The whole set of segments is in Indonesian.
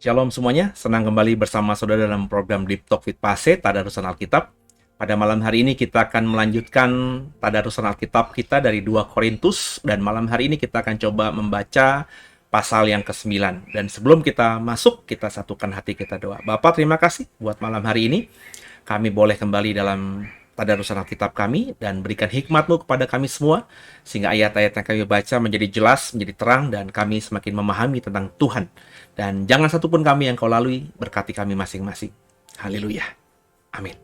Shalom semuanya, senang kembali bersama saudara dalam program Deep Talk with Pase, Tadarusan Alkitab. Pada malam hari ini kita akan melanjutkan Tadarusan Alkitab kita dari 2 Korintus, dan malam hari ini kita akan coba membaca pasal yang ke-9. Dan sebelum kita masuk, kita satukan hati kita doa. Bapak, terima kasih buat malam hari ini. Kami boleh kembali dalam Tadarusan Alkitab kami, dan berikan hikmat-Mu kepada kami semua, sehingga ayat-ayat yang kami baca menjadi jelas, menjadi terang, dan kami semakin memahami tentang Tuhan. Dan jangan satupun kami yang Kau lalui, berkati kami masing-masing. Haleluya. Amin.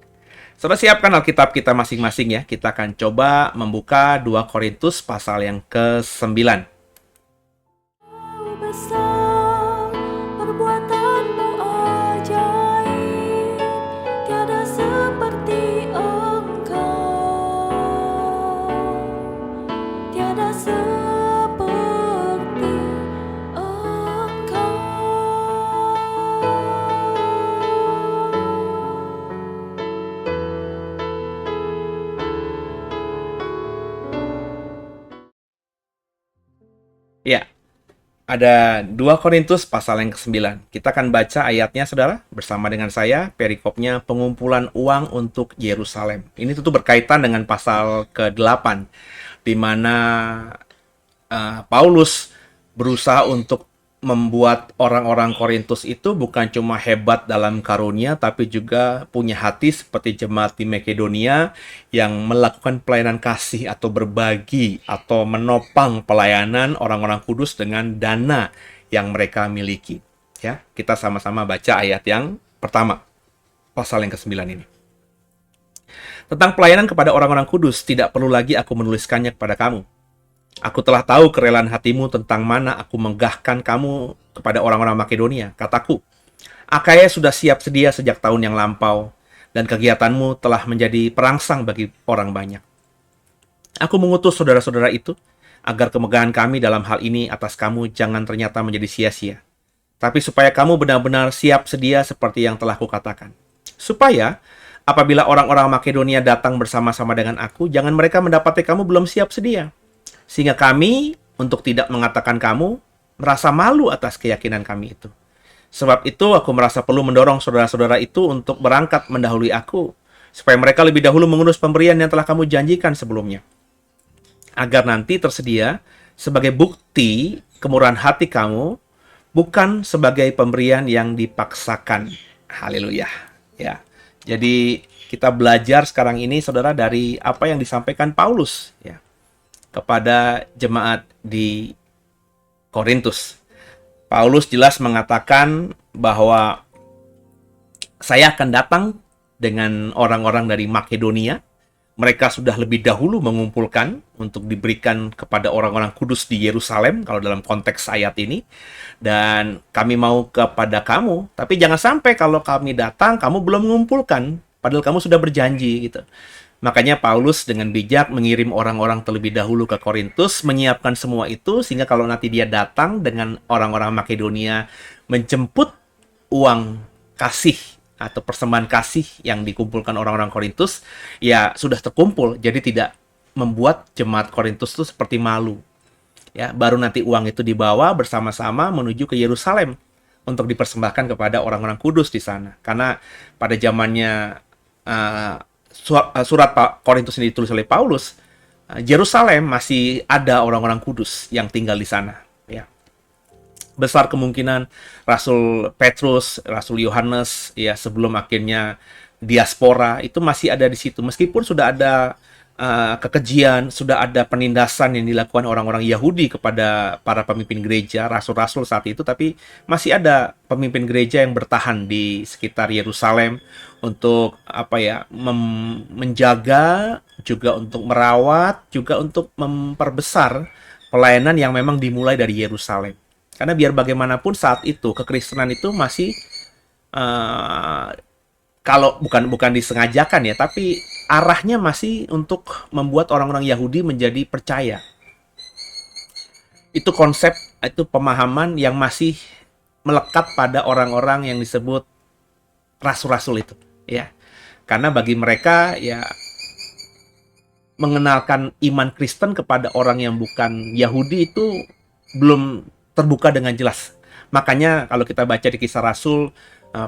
Sudah siapkan Alkitab kita masing-masing ya. Kita akan coba membuka 2 Korintus pasal yang ke-9. Ya, ada 2 Korintus pasal yang ke-9. Kita akan baca ayatnya, saudara, bersama dengan saya. Perikopnya pengumpulan uang untuk Yerusalem. Ini tentu berkaitan dengan pasal ke-8, di mana Paulus berusaha untuk membuat orang-orang Korintus itu bukan cuma hebat dalam karunia, tapi juga punya hati seperti jemaat di Makedonia yang melakukan pelayanan kasih atau berbagi atau menopang pelayanan orang-orang kudus dengan dana yang mereka miliki. Ya, kita sama-sama baca ayat yang pertama, pasal yang ke-9 ini. Tentang pelayanan kepada orang-orang kudus, tidak perlu lagi aku menuliskannya kepada kamu. Aku telah tahu kerelaan hatimu tentang mana aku menggahkan kamu kepada orang-orang Makedonia. Kataku, Akaya sudah siap sedia sejak tahun yang lampau, dan kegiatanmu telah menjadi perangsang bagi orang banyak. Aku mengutus saudara-saudara itu, agar kemegahan kami dalam hal ini atas kamu jangan ternyata menjadi sia-sia. Tapi supaya kamu benar-benar siap sedia seperti yang telah kukatakan. Supaya, apabila orang-orang Makedonia datang bersama-sama dengan aku, jangan mereka mendapati kamu belum siap sedia. Sehingga kami, untuk tidak mengatakan kamu, merasa malu atas keyakinan kami itu. Sebab itu, aku merasa perlu mendorong saudara-saudara itu untuk berangkat mendahului aku, supaya mereka lebih dahulu mengurus pemberian yang telah kamu janjikan sebelumnya. Agar nanti tersedia sebagai bukti kemurahan hati kamu, bukan sebagai pemberian yang dipaksakan. Haleluya. Ya. Jadi, kita belajar sekarang ini, saudara, dari apa yang disampaikan Paulus, ya, kepada jemaat di Korintus. Paulus jelas mengatakan bahwa saya akan datang dengan orang-orang dari Makedonia. Mereka sudah lebih dahulu mengumpulkan untuk diberikan kepada orang-orang kudus di Yerusalem, kalau dalam konteks ayat ini. Dan kami mau kepada kamu, tapi jangan sampai kalau kami datang, kamu belum mengumpulkan, padahal kamu sudah berjanji gitu. Makanya Paulus dengan bijak mengirim orang-orang terlebih dahulu ke Korintus, menyiapkan semua itu, sehingga kalau nanti dia datang dengan orang-orang Makedonia menjemput uang kasih atau persembahan kasih yang dikumpulkan orang-orang Korintus, ya sudah terkumpul, jadi tidak membuat jemaat Korintus itu seperti malu. Ya, baru nanti uang itu dibawa bersama-sama menuju ke Yerusalem untuk dipersembahkan kepada orang-orang kudus di sana. Karena pada zamannya surat Korintus ini ditulis oleh Paulus, Yerusalem masih ada orang-orang kudus yang tinggal di sana. Ya. Besar kemungkinan Rasul Petrus, Rasul Yohanes, ya sebelum akhirnya diaspora itu masih ada di situ. Meskipun sudah ada kekejian, sudah ada penindasan yang dilakukan orang-orang Yahudi kepada para pemimpin gereja, rasul-rasul saat itu, tapi masih ada pemimpin gereja yang bertahan di sekitar Yerusalem untuk menjaga, juga untuk merawat, juga untuk memperbesar pelayanan yang memang dimulai dari Yerusalem. Karena biar bagaimanapun saat itu kekristenan itu masih eh, kalau bukan disengajakan ya, tapi arahnya masih untuk membuat orang-orang Yahudi menjadi percaya. Itu konsep, itu pemahaman yang masih melekat pada orang-orang yang disebut rasul-rasul itu, ya. Karena bagi mereka ya mengenalkan iman Kristen kepada orang yang bukan Yahudi itu belum terbuka dengan jelas. Makanya kalau kita baca di Kisah Rasul,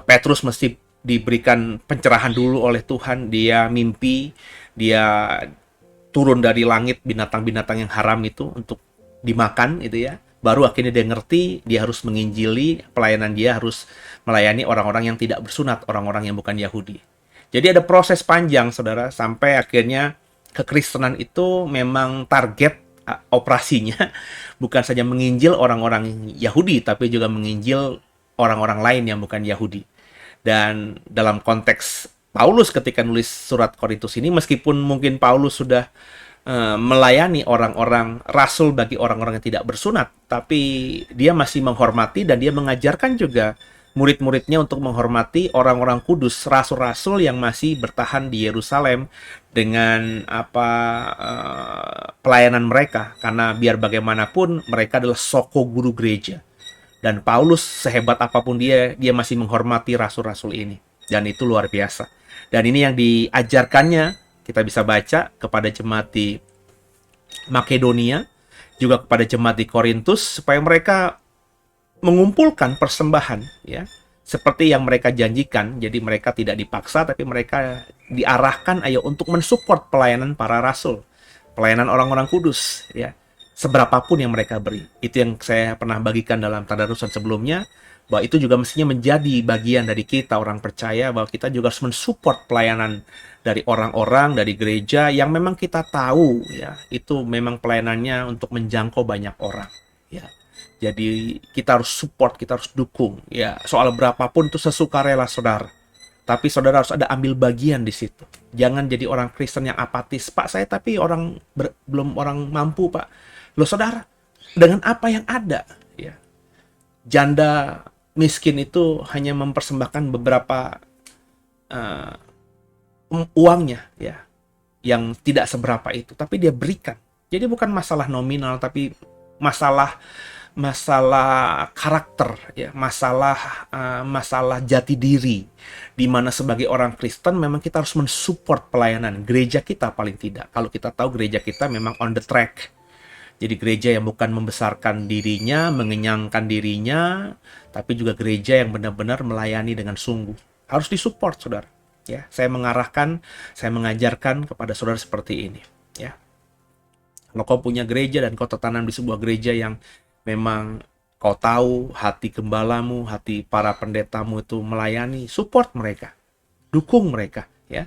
Petrus mesti diberikan pencerahan dulu oleh Tuhan. Dia mimpi, dia turun dari langit binatang-binatang yang haram itu untuk dimakan itu ya. Baru akhirnya dia ngerti, dia harus menginjili, pelayanan dia harus melayani orang-orang yang tidak bersunat, orang-orang yang bukan Yahudi. Jadi ada proses panjang, saudara, sampai akhirnya kekristenan itu memang target operasinya bukan saja menginjil orang-orang Yahudi, tapi juga menginjil orang-orang lain yang bukan Yahudi. Dan dalam konteks Paulus ketika nulis surat Korintus ini, meskipun mungkin Paulus sudah melayani orang-orang rasul bagi orang-orang yang tidak bersunat, tapi dia masih menghormati dan dia mengajarkan juga murid-muridnya untuk menghormati orang-orang kudus, rasul-rasul yang masih bertahan di Yerusalem dengan pelayanan mereka, karena biar bagaimanapun mereka adalah soko guru gereja. Dan Paulus sehebat apapun dia masih menghormati rasul-rasul ini. Dan itu luar biasa. Dan ini yang diajarkannya, kita bisa baca kepada jemaat di Makedonia, juga kepada jemaat di Korintus, supaya mereka mengumpulkan persembahan ya seperti yang mereka janjikan. Jadi mereka tidak dipaksa, tapi mereka diarahkan ayo untuk mensupport pelayanan para rasul, pelayanan orang-orang kudus ya, seberapapun yang mereka beri. Itu yang saya pernah bagikan dalam tadarusan sebelumnya, bahwa itu juga mestinya menjadi bagian dari kita orang percaya, bahwa kita juga harus mensupport pelayanan dari orang-orang dari gereja yang memang kita tahu ya itu memang pelayanannya untuk menjangkau banyak orang ya. Jadi kita harus support, kita harus dukung. Ya, soal berapapun itu sesukarela saudara. Tapi saudara harus ada ambil bagian di situ. Jangan jadi orang Kristen yang apatis. Pak, saya tapi belum orang mampu, Pak. Loh saudara, dengan apa yang ada? Ya, janda miskin itu hanya mempersembahkan beberapa uangnya, ya, yang tidak seberapa itu. Tapi dia berikan. Jadi bukan masalah nominal, tapi masalah karakter ya, masalah jati diri, di mana sebagai orang Kristen memang kita harus mensupport pelayanan gereja kita paling tidak. Kalau kita tahu gereja kita memang on the track, jadi gereja yang bukan membesarkan dirinya, mengenyangkan dirinya, tapi juga gereja yang benar-benar melayani dengan sungguh. Harus disupport saudara ya. Saya mengajarkan kepada saudara seperti ini ya. Kalau kau punya gereja dan kau tertanam di sebuah gereja yang memang kau tahu hati gembalamu, hati para pendetamu itu melayani, support mereka, dukung mereka ya,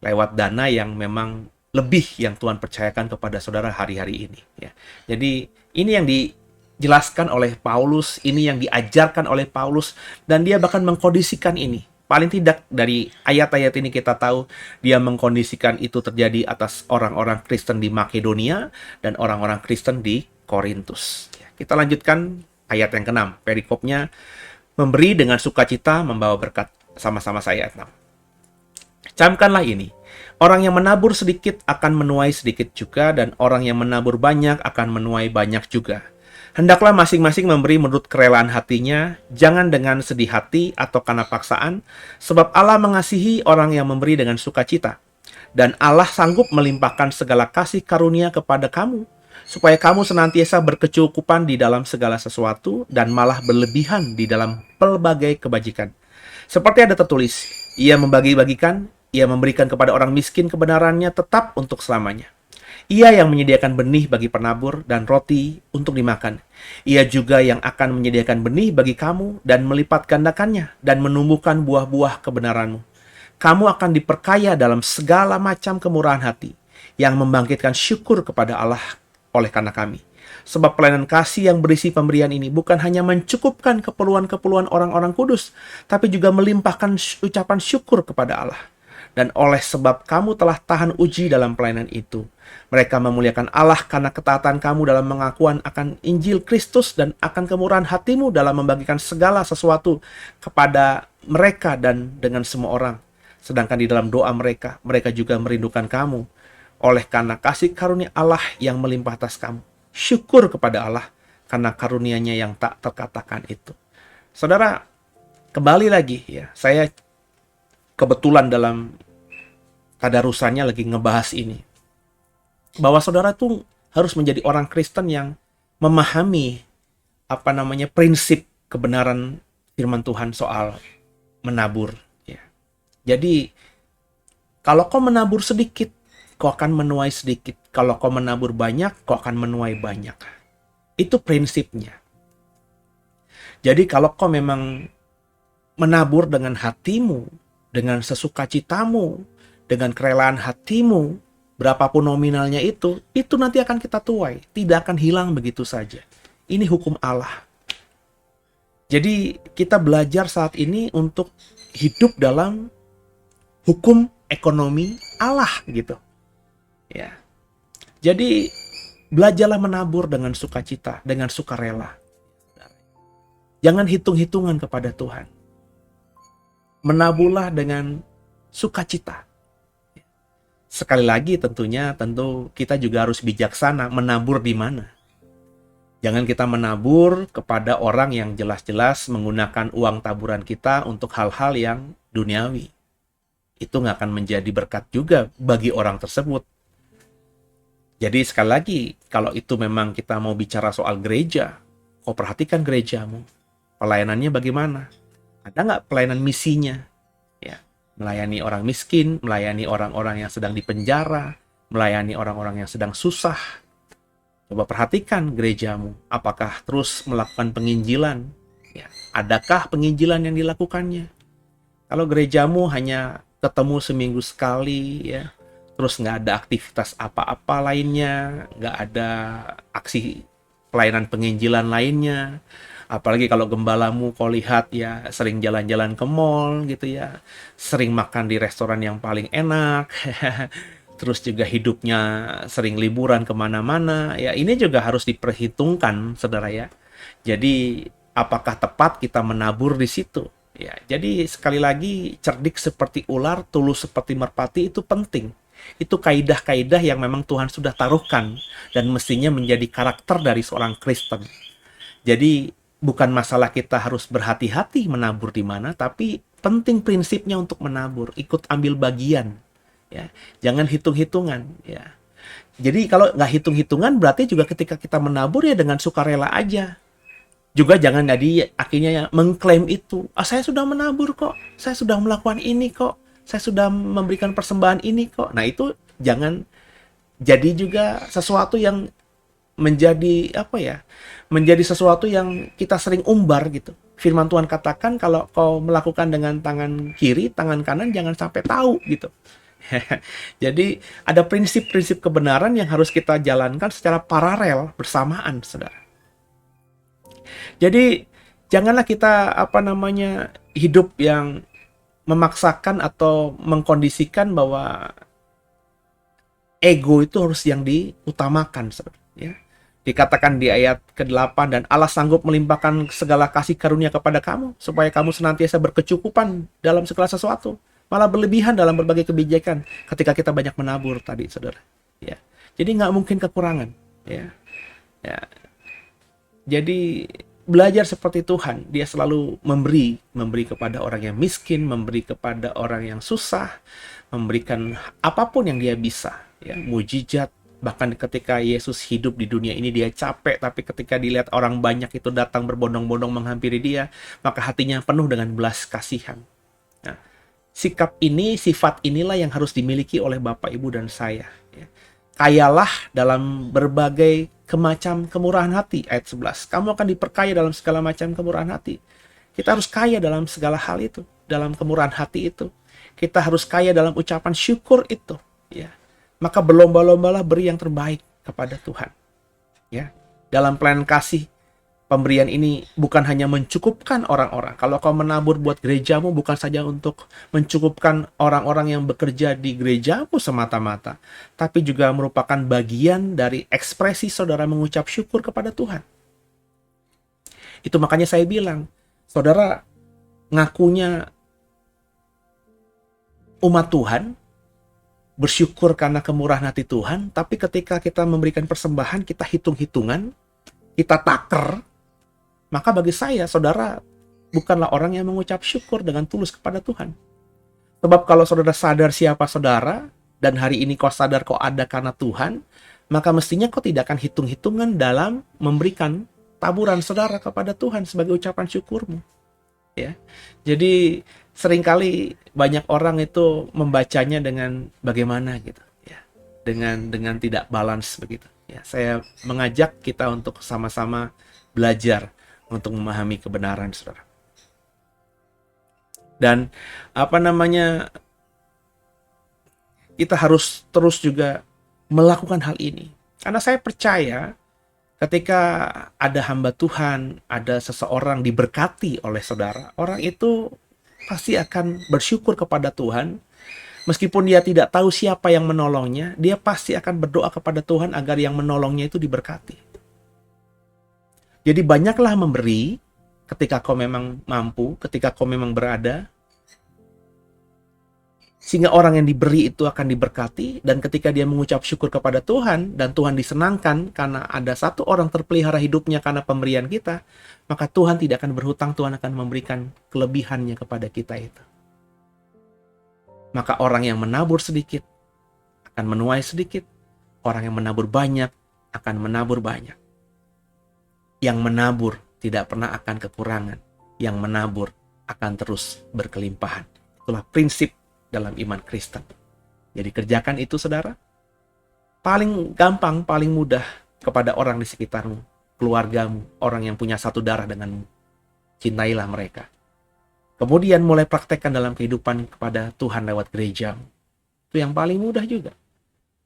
lewat dana yang memang lebih yang Tuhan percayakan kepada saudara hari-hari ini ya. Jadi ini yang dijelaskan oleh Paulus, ini yang diajarkan oleh Paulus, dan dia bahkan mengkondisikan ini. Paling tidak dari ayat-ayat ini kita tahu dia mengkondisikan itu terjadi atas orang-orang Kristen di Makedonia dan orang-orang Kristen di Korintus. Kita lanjutkan ayat yang ke-6. Perikopnya, memberi dengan sukacita membawa berkat. Sama-sama saya ayat 6. Camkanlah ini. Orang yang menabur sedikit akan menuai sedikit juga, dan orang yang menabur banyak akan menuai banyak juga. Hendaklah masing-masing memberi menurut kerelaan hatinya, jangan dengan sedih hati atau karena paksaan, sebab Allah mengasihi orang yang memberi dengan sukacita. Dan Allah sanggup melimpahkan segala kasih karunia kepada kamu, supaya kamu senantiasa berkecukupan di dalam segala sesuatu dan malah berlebihan di dalam pelbagai kebajikan. Seperti ada tertulis, ia membagi-bagikan, ia memberikan kepada orang miskin kebenarannya tetap untuk selamanya. Ia yang menyediakan benih bagi penabur dan roti untuk dimakan. Ia juga yang akan menyediakan benih bagi kamu dan melipat gandakannya dan menumbuhkan buah-buah kebenaranmu. Kamu akan diperkaya dalam segala macam kemurahan hati, yang membangkitkan syukur kepada Allah oleh karena kami. Sebab pelayanan kasih yang berisi pemberian ini bukan hanya mencukupkan keperluan-keperluan orang-orang kudus, tapi juga melimpahkan ucapan syukur kepada Allah. Dan oleh sebab kamu telah tahan uji dalam pelayanan itu, mereka memuliakan Allah karena ketaatan kamu dalam pengakuan akan Injil Kristus dan akan kemurahan hatimu dalam membagikan segala sesuatu kepada mereka dan dengan semua orang. Sedangkan di dalam doa mereka, mereka juga merindukan kamu oleh karena kasih karunia Allah yang melimpah atas kamu. Syukur kepada Allah karena karunia-Nya yang tak terkatakan itu. Saudara, kembali lagi ya, saya kebetulan dalam tadarusannya lagi ngebahas ini. Bahwa saudara tuh harus menjadi orang Kristen yang memahami prinsip kebenaran firman Tuhan soal menabur. Ya. Jadi, kalau kau menabur sedikit, kau akan menuai sedikit. Kalau kau menabur banyak, kau akan menuai banyak. Itu prinsipnya. Jadi kalau kau memang menabur dengan hatimu, dengan sesukacitamu, dengan kerelaan hatimu, berapapun nominalnya itu nanti akan kita tuai. Tidak akan hilang begitu saja. Ini hukum Allah. Jadi kita belajar saat ini untuk hidup dalam hukum ekonomi Allah gitu. Ya. Jadi belajarlah menabur dengan sukacita, dengan sukarela. Jangan hitung-hitungan kepada Tuhan. Menaburlah dengan sukacita. Sekali lagi tentu kita juga harus bijaksana menabur di mana. Jangan kita menabur kepada orang yang jelas-jelas menggunakan uang taburan kita untuk hal-hal yang duniawi. Itu nggak akan menjadi berkat juga bagi orang tersebut. Jadi sekali lagi, kalau itu memang kita mau bicara soal gereja, kau perhatikan gerejamu. Pelayanannya bagaimana? Ada nggak pelayanan misinya? Ya, melayani orang miskin, melayani orang-orang yang sedang dipenjara, melayani orang-orang yang sedang susah. Coba perhatikan gerejamu, apakah terus melakukan penginjilan? Ya, adakah penginjilan yang dilakukannya? Kalau gerejamu hanya ketemu seminggu sekali, ya, terus nggak ada aktivitas apa-apa lainnya, nggak ada aksi pelayanan penginjilan lainnya, apalagi kalau gembalamu kau lihat ya sering jalan-jalan ke mall gitu ya, sering makan di restoran yang paling enak, terus juga hidupnya sering liburan kemana-mana, ya ini juga harus diperhitungkan saudara ya. Jadi apakah tepat kita menabur di situ? Ya, jadi sekali lagi cerdik seperti ular, tulus seperti merpati itu penting. Itu kaidah-kaidah yang memang Tuhan sudah taruhkan dan mestinya menjadi karakter dari seorang Kristen. Jadi bukan masalah kita harus berhati-hati menabur di mana, tapi penting prinsipnya untuk menabur, ikut ambil bagian. Ya, jangan hitung-hitungan. Ya. Jadi kalau nggak hitung-hitungan berarti juga ketika kita menabur ya dengan sukarela aja. Juga jangan jadi akhirnya ya mengklaim itu. Saya sudah menabur kok, saya sudah melakukan ini kok, saya sudah memberikan persembahan ini kok. Nah itu jangan jadi juga sesuatu yang menjadi menjadi sesuatu yang kita sering umbar gitu. Firman Tuhan katakan kalau kau melakukan dengan tangan kiri, tangan kanan jangan sampai tahu gitu. Jadi ada prinsip-prinsip kebenaran yang harus kita jalankan secara paralel bersamaan, saudara. Jadi janganlah kita hidup yang memaksakan atau mengkondisikan bahwa ego itu harus yang diutamakan, saudara. Ya. Dikatakan di ayat ke-8, dan Allah sanggup melimpahkan segala kasih karunia kepada kamu, supaya kamu senantiasa berkecukupan dalam segala sesuatu, malah berlebihan dalam berbagai kebijakan, ketika kita banyak menabur tadi, saudara. Ya. Jadi nggak mungkin kekurangan. Ya. Ya. Jadi belajar seperti Tuhan, dia selalu memberi kepada orang yang miskin, memberi kepada orang yang susah, memberikan apapun yang dia bisa, ya, mujizat. Bahkan ketika Yesus hidup di dunia ini dia capek, tapi ketika dilihat orang banyak itu datang berbondong-bondong menghampiri dia, maka hatinya penuh dengan belas kasihan. Nah, sifat inilah yang harus dimiliki oleh Bapak, Ibu, dan saya. Ya. Kayalah dalam berbagai kemacam kemurahan hati, ayat 11. Kamu akan diperkaya dalam segala macam kemurahan hati. Kita harus kaya dalam segala hal itu, dalam kemurahan hati itu. Kita harus kaya dalam ucapan syukur itu, ya. Maka berlomba-lombalah beri yang terbaik kepada Tuhan. Ya. Dalam pelayanan kasih, Pemberian ini bukan hanya mencukupkan orang-orang. Kalau kau menabur buat gerejamu, bukan saja untuk mencukupkan orang-orang yang bekerja di gerejamu semata-mata, tapi juga merupakan bagian dari ekspresi saudara mengucap syukur kepada Tuhan. Itu makanya saya bilang, saudara ngakunya umat Tuhan, bersyukur karena kemurahan hati Tuhan, tapi ketika kita memberikan persembahan, kita hitung-hitungan, kita taker, maka bagi saya, saudara bukanlah orang yang mengucap syukur dengan tulus kepada Tuhan. Sebab kalau saudara sadar siapa saudara, dan hari ini kau sadar kau ada karena Tuhan, maka mestinya kau tidak akan hitung-hitungan dalam memberikan taburan saudara kepada Tuhan sebagai ucapan syukurmu. Ya. Jadi seringkali banyak orang itu membacanya dengan bagaimana gitu, ya. Dengan tidak balance begitu. Ya, saya mengajak kita untuk sama-sama belajar untuk memahami kebenaran, saudara. Dan kita harus terus juga melakukan hal ini. Karena saya percaya ketika ada hamba Tuhan, ada seseorang diberkati oleh saudara, orang itu pasti akan bersyukur kepada Tuhan. Meskipun dia tidak tahu siapa yang menolongnya, dia pasti akan berdoa kepada Tuhan agar yang menolongnya itu diberkati. Jadi banyaklah memberi ketika kau memang mampu, ketika kau memang berada. Sehingga orang yang diberi itu akan diberkati, dan ketika dia mengucap syukur kepada Tuhan, dan Tuhan disenangkan karena ada satu orang terpelihara hidupnya karena pemberian kita, maka Tuhan tidak akan berhutang, Tuhan akan memberikan kelebihannya kepada kita itu. Maka orang yang menabur sedikit akan menuai sedikit, orang yang menabur banyak akan menabur banyak. Yang menabur tidak pernah akan kekurangan. Yang menabur akan terus berkelimpahan. Itulah prinsip dalam iman Kristen. Jadi kerjakan itu, saudara. Paling gampang, paling mudah kepada orang di sekitarmu, keluargamu, orang yang punya satu darah denganmu. Cintailah mereka. Kemudian mulai praktekkan dalam kehidupan kepada Tuhan lewat gerejamu. Itu yang paling mudah juga.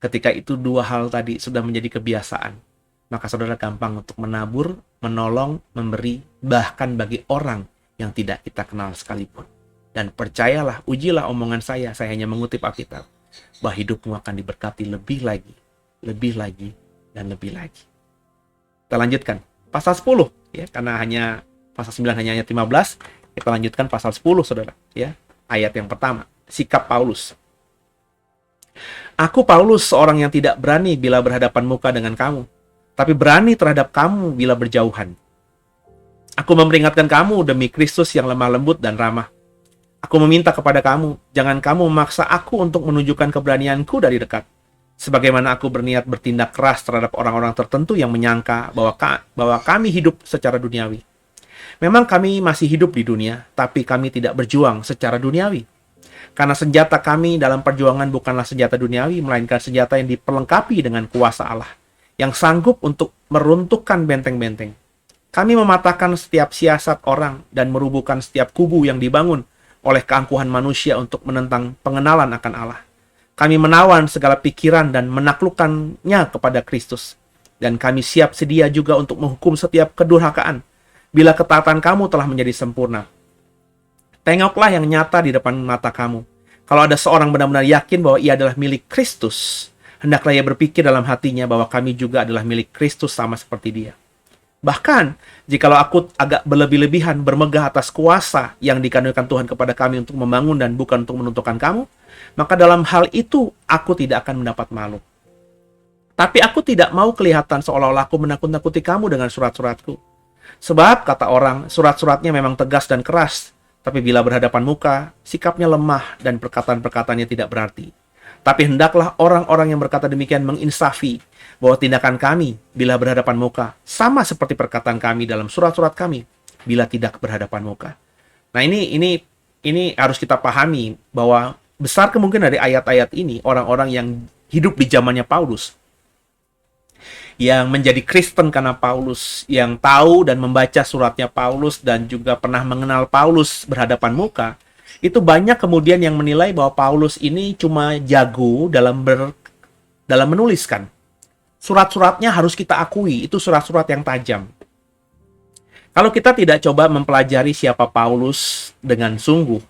Ketika itu dua hal tadi sudah menjadi kebiasaan, maka saudara gampang untuk menabur, menolong, memberi, bahkan bagi orang yang tidak kita kenal sekalipun. Dan percayalah, ujilah omongan saya hanya mengutip Alkitab, bahwa hidupmu akan diberkati lebih lagi, dan lebih lagi. Kita lanjutkan, pasal 10, ya, karena pasal 9 hanya ayat 15, kita lanjutkan pasal 10, saudara, ya, ayat yang pertama, sikap Paulus. Aku Paulus, seorang yang tidak berani bila berhadapan muka dengan kamu, tapi berani terhadap kamu bila berjauhan. Aku memperingatkan kamu demi Kristus yang lemah lembut dan ramah. Aku meminta kepada kamu, jangan kamu memaksa aku untuk menunjukkan keberanianku dari dekat. Sebagaimana aku berniat bertindak keras terhadap orang-orang tertentu yang menyangka bahwa kami hidup secara duniawi. Memang kami masih hidup di dunia, tapi kami tidak berjuang secara duniawi. Karena senjata kami dalam perjuangan bukanlah senjata duniawi, melainkan senjata yang diperlengkapi dengan kuasa Allah, yang sanggup untuk meruntuhkan benteng-benteng. Kami mematahkan setiap siasat orang dan merubuhkan setiap kubu yang dibangun oleh keangkuhan manusia untuk menentang pengenalan akan Allah. Kami menawan segala pikiran dan menaklukkannya kepada Kristus. Dan kami siap sedia juga untuk menghukum setiap kedurhakaan, bila ketaatan kamu telah menjadi sempurna. Tengoklah yang nyata di depan mata kamu. Kalau ada seorang benar-benar yakin bahwa ia adalah milik Kristus, hendaklah ia berpikir dalam hatinya bahwa kami juga adalah milik Kristus sama seperti dia. Bahkan, jikalau aku agak berlebih-lebihan bermegah atas kuasa yang dikaruniakan Tuhan kepada kami untuk membangun dan bukan untuk menuntukkan kamu, maka dalam hal itu aku tidak akan mendapat malu. Tapi aku tidak mau kelihatan seolah-olah aku menakut-nakuti kamu dengan surat-suratku. Sebab, kata orang, surat-suratnya memang tegas dan keras, tapi bila berhadapan muka, sikapnya lemah dan perkataan-perkataannya tidak berarti. Tapi hendaklah orang-orang yang berkata demikian menginsafi bahwa tindakan kami bila berhadapan muka sama seperti perkataan kami dalam surat-surat kami bila tidak berhadapan muka. Nah, ini harus kita pahami bahwa besar kemungkinan dari ayat-ayat ini orang-orang yang hidup di zamannya Paulus, yang menjadi Kristen karena Paulus, yang tahu dan membaca suratnya Paulus dan juga pernah mengenal Paulus berhadapan muka, itu banyak kemudian yang menilai bahwa Paulus ini cuma jago dalam menuliskan. Surat-suratnya harus kita akui, itu surat-surat yang tajam. Kalau kita tidak coba mempelajari siapa Paulus dengan sungguh,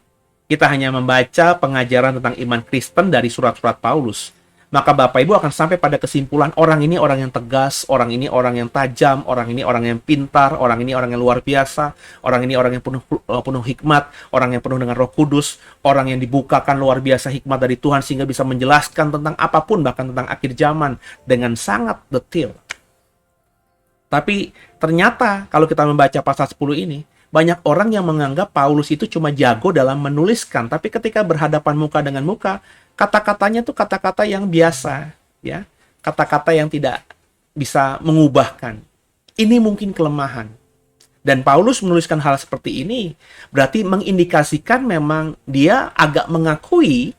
kita hanya membaca pengajaran tentang iman Kristen dari surat-surat Paulus, maka Bapak Ibu akan sampai pada kesimpulan orang ini orang yang tegas, orang ini orang yang tajam, orang ini orang yang pintar, orang ini orang yang luar biasa, orang ini orang yang penuh hikmat, orang yang penuh dengan Roh Kudus, orang yang dibukakan luar biasa hikmat dari Tuhan sehingga bisa menjelaskan tentang apapun, bahkan tentang akhir zaman dengan sangat detail. Tapi ternyata kalau kita membaca pasal 10 ini, banyak orang yang menganggap Paulus itu cuma jago dalam menuliskan, tapi ketika berhadapan muka dengan muka, kata-katanya tuh kata-kata yang biasa, ya. Kata-kata yang tidak bisa mengubahkan. Ini mungkin kelemahan. Dan Paulus menuliskan hal seperti ini berarti mengindikasikan memang dia agak mengakui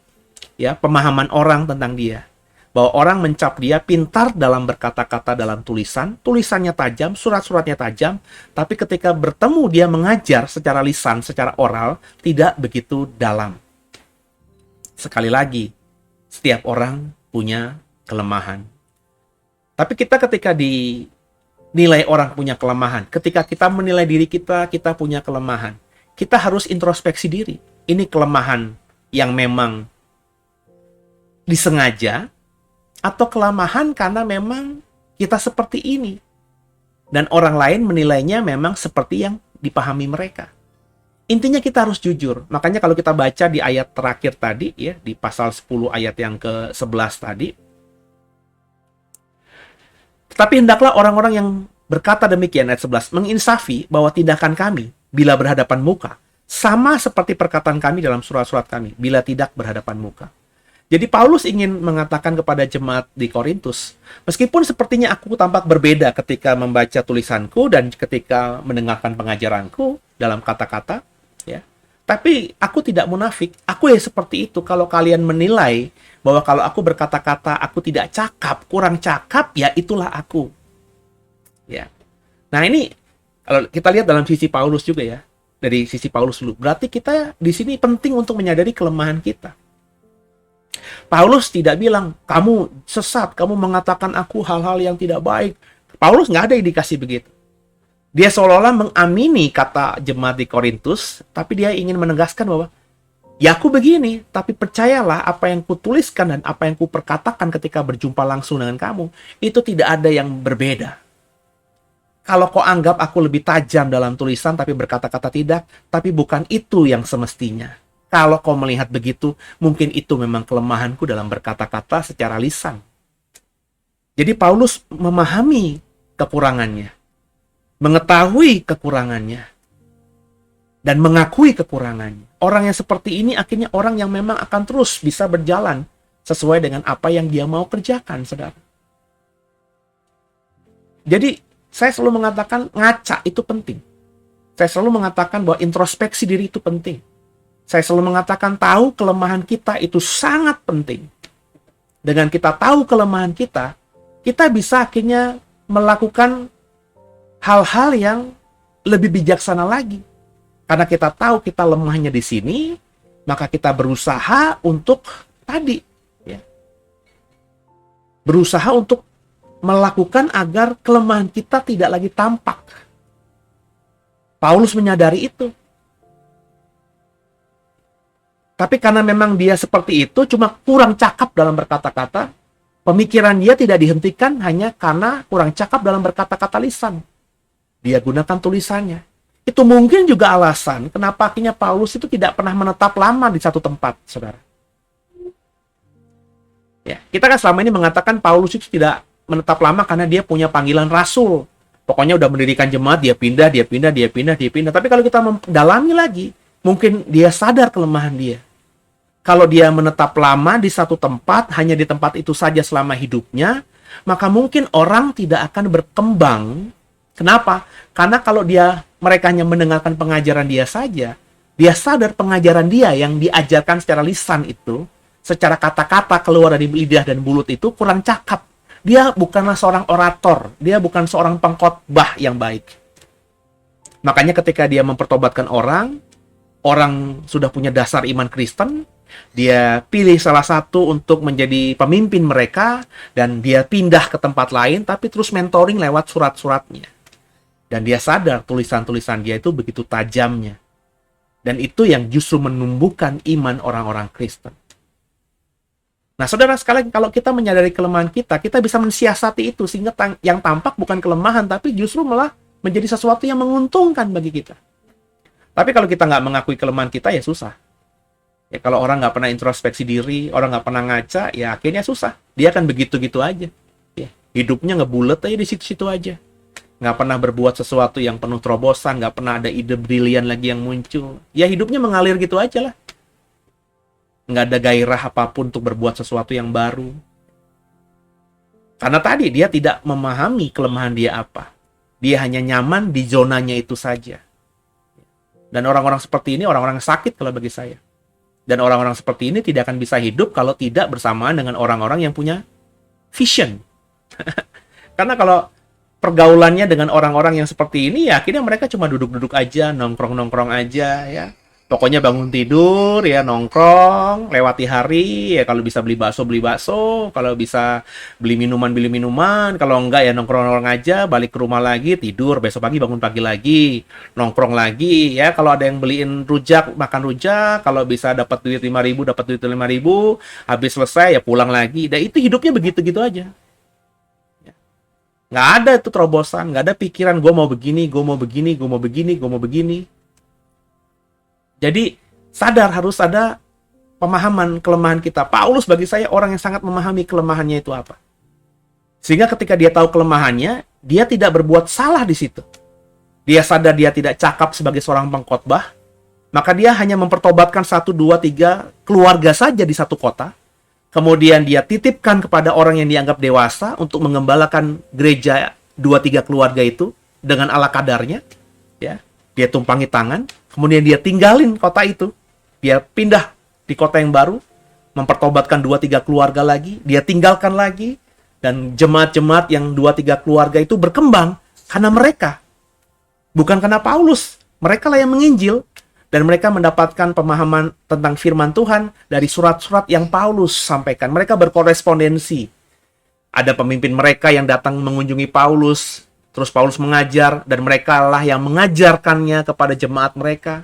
ya pemahaman orang tentang dia. Bahwa orang mencap dia pintar dalam berkata-kata dalam tulisan, tulisannya tajam, surat-suratnya tajam, tapi ketika bertemu dia mengajar secara lisan, secara oral, tidak begitu dalam. Sekali lagi, setiap orang punya kelemahan. Tapi kita ketika dinilai orang punya kelemahan, ketika kita menilai diri kita, kita punya kelemahan. Kita harus introspeksi diri. Ini kelemahan yang memang disengaja, atau kelemahan karena memang kita seperti ini. Dan orang lain menilainya memang seperti yang dipahami mereka. Intinya kita harus jujur. Makanya kalau kita baca di ayat terakhir tadi, ya di pasal 10 ayat yang ke-11 tadi. Tetapi hendaklah orang-orang yang berkata demikian, ayat 11, menginsafi bahwa tindakan kami, bila berhadapan muka, sama seperti perkataan kami dalam surat-surat kami, bila tidak berhadapan muka. Jadi Paulus ingin mengatakan kepada jemaat di Korintus, meskipun sepertinya aku tampak berbeda ketika membaca tulisanku dan ketika mendengarkan pengajaranku dalam kata-kata, ya, tapi aku tidak munafik. Aku ya seperti itu. Kalau kalian menilai bahwa kalau aku berkata-kata aku tidak cakap, kurang cakap, ya itulah aku. Ya. Nah ini kalau kita lihat dalam sisi Paulus juga ya, dari sisi Paulus dulu. Berarti kita di sini penting untuk menyadari kelemahan kita. Paulus tidak bilang, kamu sesat, kamu mengatakan aku hal-hal yang tidak baik. Paulus nggak ada indikasi begitu. Dia seolah-olah mengamini kata jemaat di Korintus, tapi dia ingin menegaskan bahwa, ya aku begini, tapi percayalah apa yang kutuliskan dan apa yang kuperkatakan ketika berjumpa langsung dengan kamu, itu tidak ada yang berbeda. Kalau kau anggap aku lebih tajam dalam tulisan tapi berkata-kata tidak, tapi bukan itu yang semestinya. Kalau kau melihat begitu, mungkin itu memang kelemahanku dalam berkata-kata secara lisan. Jadi Paulus memahami kekurangannya, mengetahui kekurangannya, dan mengakui kekurangannya. Orang yang seperti ini akhirnya orang yang memang akan terus bisa berjalan sesuai dengan apa yang dia mau kerjakan, saudara. Jadi saya selalu mengatakan ngaca itu penting. Saya selalu mengatakan bahwa introspeksi diri itu penting. Saya selalu mengatakan tahu kelemahan kita itu sangat penting. Dengan kita tahu kelemahan kita bisa akhirnya melakukan hal-hal yang lebih bijaksana lagi. Karena kita tahu kita lemahnya di sini, maka kita berusaha untuk tadi, ya, berusaha untuk melakukan agar kelemahan kita tidak lagi tampak. Paulus menyadari itu. Tapi karena memang dia seperti itu, cuma kurang cakap dalam berkata-kata, pemikiran dia tidak dihentikan hanya karena kurang cakap dalam berkata-kata lisan. Dia gunakan tulisannya. Itu mungkin juga alasan kenapa akhirnya Paulus itu tidak pernah menetap lama di satu tempat, saudara. Ya, kita kan selama ini mengatakan Paulus itu tidak menetap lama karena dia punya panggilan rasul. Pokoknya udah mendirikan jemaat, dia pindah. Tapi kalau kita mendalami lagi, mungkin dia sadar kelemahan dia. Kalau dia menetap lama di satu tempat, hanya di tempat itu saja selama hidupnya, maka mungkin orang tidak akan berkembang. Kenapa? Karena kalau mereka hanya mendengarkan pengajaran dia saja, dia sadar pengajaran dia yang diajarkan secara lisan itu, secara kata-kata keluar dari lidah dan mulut itu kurang cakap. Dia bukanlah seorang orator, dia bukan seorang pengkhotbah yang baik. Makanya ketika dia mempertobatkan orang sudah punya dasar iman Kristen, dia pilih salah satu untuk menjadi pemimpin mereka, dan dia pindah ke tempat lain, tapi terus mentoring lewat surat-suratnya. Dan dia sadar tulisan-tulisan dia itu begitu tajamnya. Dan itu yang justru menumbuhkan iman orang-orang Kristen. Nah, saudara sekalian, kalau kita menyadari kelemahan kita bisa mensiasati itu, sehingga yang tampak bukan kelemahan, tapi justru malah menjadi sesuatu yang menguntungkan bagi kita. Tapi kalau kita nggak mengakui kelemahan kita, ya susah. Ya, kalau orang nggak pernah introspeksi diri, orang nggak pernah ngaca, ya akhirnya susah. Dia akan begitu-gitu aja. Ya, hidupnya ngebulet aja di situ-situ aja. Nggak pernah berbuat sesuatu yang penuh terobosan, nggak pernah ada ide brilian lagi yang muncul. Ya hidupnya mengalir gitu aja lah. Nggak ada gairah apapun untuk berbuat sesuatu yang baru. Karena tadi dia tidak memahami kelemahan dia apa. Dia hanya nyaman di zonanya itu saja. Dan orang-orang seperti ini orang-orang sakit kalau bagi saya. Dan orang-orang seperti ini tidak akan bisa hidup kalau tidak bersamaan dengan orang-orang yang punya vision. Karena kalau pergaulannya dengan orang-orang yang seperti ini, ya akhirnya mereka cuma duduk-duduk aja, nongkrong-nongkrong aja, ya. Pokoknya bangun tidur, ya nongkrong, lewati hari, ya kalau bisa beli bakso, kalau bisa beli minuman, kalau enggak ya nongkrong-nongkrong aja, balik ke rumah lagi, tidur, besok pagi bangun pagi lagi, nongkrong lagi, ya kalau ada yang beliin rujak, makan rujak, kalau bisa dapat duit 5.000, dapat duit 5.000, habis selesai ya pulang lagi, dan itu hidupnya begitu-gitu aja. Nggak ada itu terobosan, nggak ada pikiran gue mau begini, gue mau begini, gue mau begini, gue mau begini. Jadi sadar harus ada pemahaman kelemahan kita. Paulus bagi saya orang yang sangat memahami kelemahannya itu apa. Sehingga ketika dia tahu kelemahannya, dia tidak berbuat salah di situ. Dia sadar dia tidak cakap sebagai seorang pengkhotbah, maka dia hanya mempertobatkan 1, 2, 3 keluarga saja di satu kota. Kemudian dia titipkan kepada orang yang dianggap dewasa untuk mengembalakan gereja 2-3 keluarga itu dengan ala kadarnya. Ya, dia tumpangi tangan, kemudian dia tinggalin kota itu. Dia pindah di kota yang baru, mempertobatkan 2-3 keluarga lagi, dia tinggalkan lagi, dan jemaat-jemaat yang 2-3 keluarga itu berkembang karena mereka. Bukan karena Paulus, mereka lah yang menginjil. Dan mereka mendapatkan pemahaman tentang firman Tuhan dari surat-surat yang Paulus sampaikan. Mereka berkorespondensi. Ada pemimpin mereka yang datang mengunjungi Paulus, terus Paulus mengajar, dan mereka lah yang mengajarkannya kepada jemaat mereka.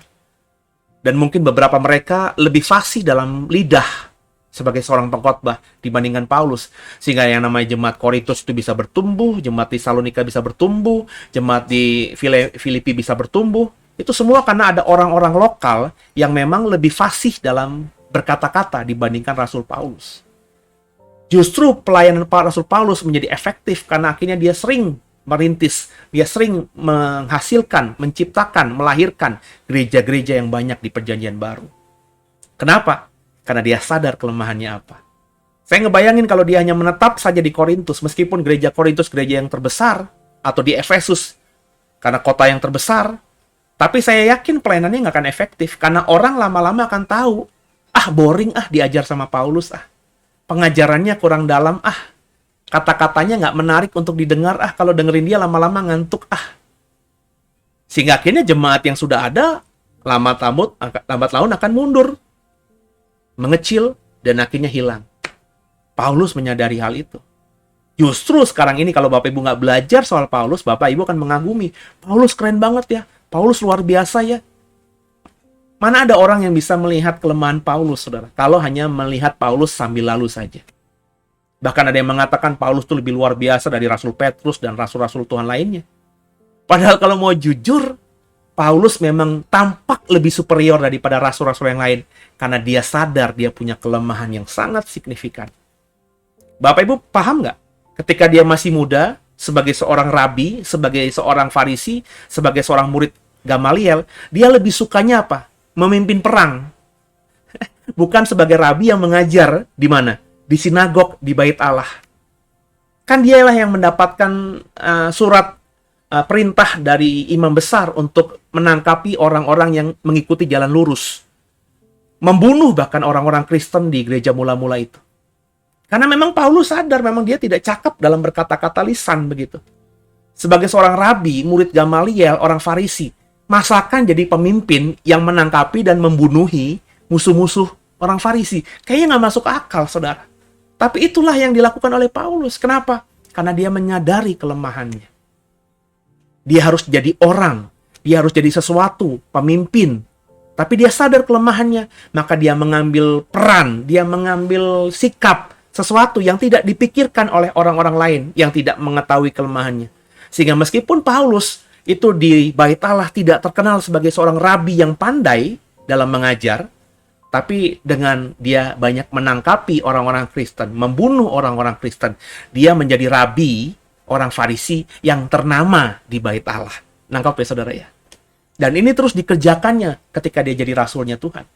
Dan mungkin beberapa mereka lebih fasih dalam lidah sebagai seorang pengkhotbah dibandingkan Paulus. Sehingga yang namanya jemaat Korintus itu bisa bertumbuh, jemaat di Salonika bisa bertumbuh, jemaat di Filipi bisa bertumbuh. Itu semua karena ada orang-orang lokal yang memang lebih fasih dalam berkata-kata dibandingkan Rasul Paulus. Justru pelayanan Rasul Paulus menjadi efektif karena akhirnya dia sering merintis, dia sering menghasilkan, menciptakan, melahirkan gereja-gereja yang banyak di Perjanjian Baru. Kenapa? Karena dia sadar kelemahannya apa. Saya ngebayangin kalau dia hanya menetap saja di Korintus, meskipun gereja Korintus gereja yang terbesar, atau di Efesus karena kota yang terbesar, tapi saya yakin pelayanannya nggak akan efektif, karena orang lama-lama akan tahu, boring diajar sama Paulus, pengajarannya kurang dalam, kata-katanya nggak menarik untuk didengar, kalau dengerin dia lama-lama ngantuk, Sehingga akhirnya jemaat yang sudah ada, lambat laun akan mundur, mengecil, dan akhirnya hilang. Paulus menyadari hal itu. Justru sekarang ini kalau Bapak Ibu nggak belajar soal Paulus, Bapak Ibu akan mengagumi, Paulus keren banget ya, Paulus luar biasa ya. Mana ada orang yang bisa melihat kelemahan Paulus, saudara, kalau hanya melihat Paulus sambil lalu saja. Bahkan ada yang mengatakan Paulus itu lebih luar biasa dari Rasul Petrus dan rasul-rasul Tuhan lainnya. Padahal kalau mau jujur, Paulus memang tampak lebih superior daripada rasul-rasul yang lain, karena dia sadar dia punya kelemahan yang sangat signifikan. Bapak Ibu paham nggak? Ketika dia masih muda, sebagai seorang rabi, sebagai seorang farisi, sebagai seorang murid Gamaliel, dia lebih sukanya apa? Memimpin perang. Bukan sebagai rabi yang mengajar di mana? Di sinagog, di bait Allah. Kan dialah yang mendapatkan surat perintah dari imam besar untuk menangkapi orang-orang yang mengikuti jalan lurus. Membunuh bahkan orang-orang Kristen di gereja mula-mula itu. Karena memang Paulus sadar memang dia tidak cakap dalam berkata-kata lisan begitu. Sebagai seorang rabi, murid Gamaliel, orang Farisi, masakan jadi pemimpin yang menangkapi dan membunuhi musuh-musuh orang Farisi. Kayaknya nggak masuk akal, saudara. Tapi itulah yang dilakukan oleh Paulus. Kenapa? Karena dia menyadari kelemahannya. Dia harus jadi orang, dia harus jadi sesuatu, pemimpin. Tapi dia sadar kelemahannya, maka dia mengambil peran, dia mengambil sikap, sesuatu yang tidak dipikirkan oleh orang-orang lain yang tidak mengetahui kelemahannya. Sehingga meskipun Paulus itu di Bait Allah tidak terkenal sebagai seorang rabi yang pandai dalam mengajar, tapi dengan dia banyak menangkapi orang-orang Kristen, membunuh orang-orang Kristen, dia menjadi rabi, orang Farisi yang ternama di Bait Allah. Nangkap ya saudara ya? Dan ini terus dikerjakannya ketika dia jadi rasulnya Tuhan.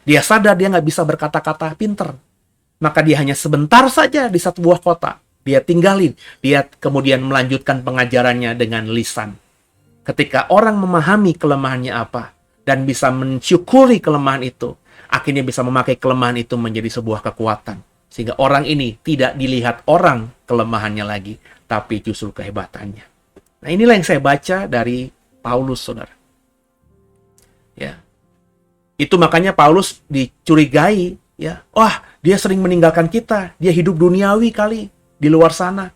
Dia sadar dia nggak bisa berkata-kata pinter. Maka dia hanya sebentar saja di satu buah kota. Dia tinggalin. Dia kemudian melanjutkan pengajarannya dengan lisan. Ketika orang memahami kelemahannya apa, dan bisa mensyukuri kelemahan itu, akhirnya bisa memakai kelemahan itu menjadi sebuah kekuatan. Sehingga orang ini tidak dilihat orang kelemahannya lagi, tapi justru kehebatannya. Nah, inilah yang saya baca dari Paulus, saudara. Ya. Itu makanya Paulus dicurigai, ya. Wah, dia sering meninggalkan kita. Dia hidup duniawi kali di luar sana.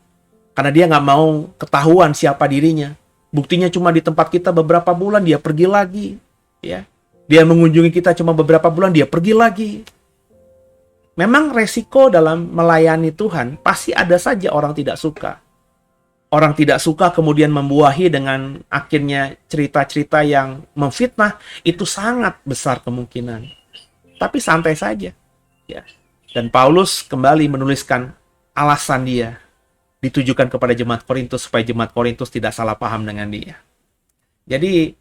Karena dia nggak mau ketahuan siapa dirinya. Buktinya cuma di tempat kita beberapa bulan, dia pergi lagi. Ya. Dia mengunjungi kita cuma beberapa bulan, dia pergi lagi. Memang resiko dalam melayani Tuhan, pasti ada saja orang tidak suka. Orang tidak suka kemudian membuahi dengan akhirnya cerita-cerita yang memfitnah, itu sangat besar kemungkinan. Tapi santai saja. Ya. Dan Paulus kembali menuliskan alasan dia ditujukan kepada jemaat Korintus supaya jemaat Korintus tidak salah paham dengan dia. Jadi,